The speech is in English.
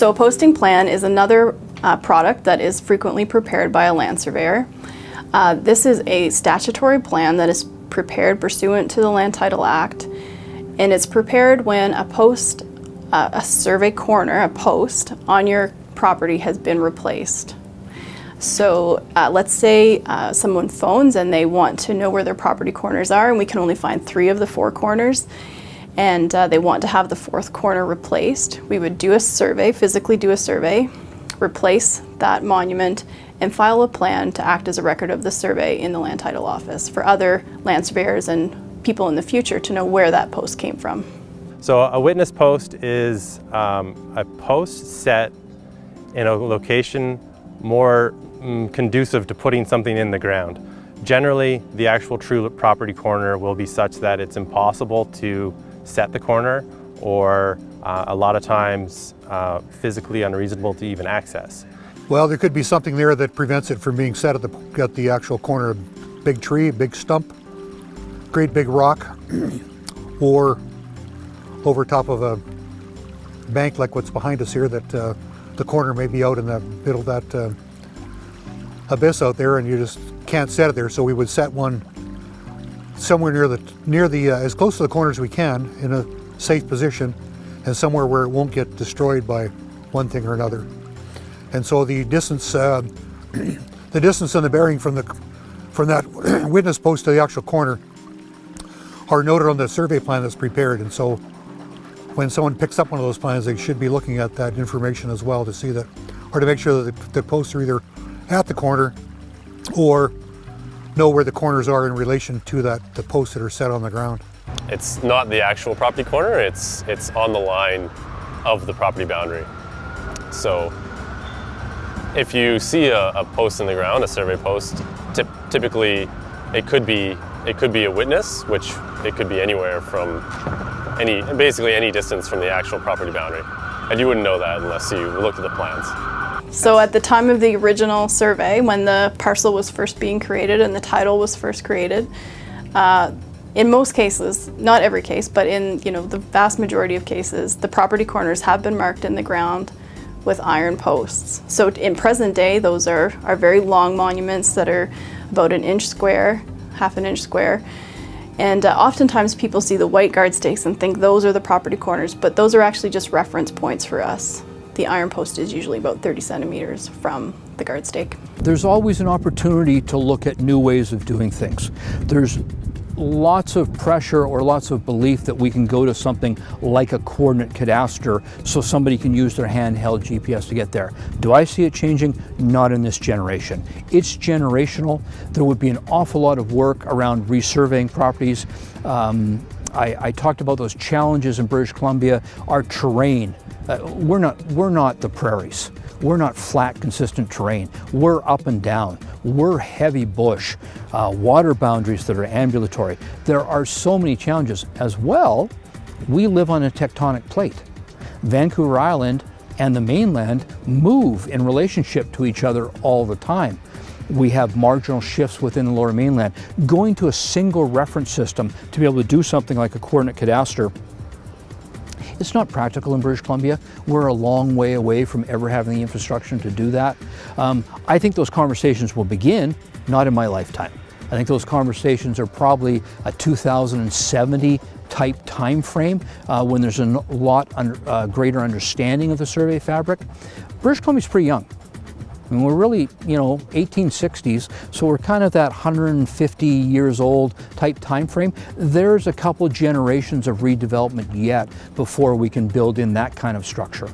So a posting plan is another product that is frequently prepared by a land surveyor. This is a statutory plan that is prepared pursuant to the Land Title Act, and it's prepared when a survey corner, a post on your property has been replaced. So let's say someone phones and they want to know where their property corners are, and we can only find 3 of the 4 corners, and they want to have the 4th corner replaced. We would do a survey, physically do a survey, replace that monument, and file a plan to act as a record of the survey in the Land Title Office for other land surveyors and people in the future to know where that post came from. So a witness post is a post set in a location more conducive to putting something in the ground. Generally, the actual true property corner will be such that it's impossible to set the corner, or a lot of times physically unreasonable to even access. Well, there could be something there that prevents it from being set at the actual corner. Big tree, big stump, great big rock, or over top of a bank like what's behind us here, that the corner may be out in the middle of that abyss out there, and you just can't set it there. So we would set one somewhere near the as close to the corner as we can, in a safe position, and somewhere where it won't get destroyed by one thing or another. And so the distance and the bearing from that witness post to the actual corner are noted on the survey plan that's prepared. And so when someone picks up one of those plans, they should be looking at that information as well to see that, or to make sure that the posts are either at the corner or know where the corners are in relation to the posts that are set on the ground. It's not the actual property corner, it's on the line of the property boundary. So if you see a post in the ground, a survey post, typically it could be a witness, which it could be anywhere from basically any distance from the actual property boundary. And you wouldn't know that unless you looked at the plans. So at the time of the original survey, when the parcel was first being created and the title was first created, in most cases, not every case, but in the vast majority of cases, the property corners have been marked in the ground with iron posts. So in present day, those are very long monuments that are about 1 inch square, half an inch square. And oftentimes people see the white guard stakes and think those are the property corners, but those are actually just reference points for us. The iron post is usually about 30 centimeters from the guard stake. There's always an opportunity to look at new ways of doing things. There's lots of pressure or lots of belief that we can go to something like a coordinate cadastre so somebody can use their handheld GPS to get there. Do I see it changing? Not in this generation. It's generational. There would be an awful lot of work around resurveying properties. I talked about those challenges in British Columbia. Our terrain, we're not the prairies. We're not flat, consistent terrain. We're up and down. We're heavy bush, water boundaries that are ambulatory. There are so many challenges. As well, we live on a tectonic plate. Vancouver Island and the mainland move in relationship to each other all the time. We have marginal shifts within the Lower Mainland. Going to a single reference system to be able to do something like a coordinate cadastre, it's not practical in British Columbia. We're a long way away from ever having the infrastructure to do that. I think those conversations will begin, not in my lifetime. I think those conversations are probably a 2070 type time frame when there's a lot greater understanding of the survey fabric. British Columbia's pretty young. I mean, we're really, 1860s, so we're kind of that 150 years old type time frame. There's a couple generations of redevelopment yet before we can build in that kind of structure.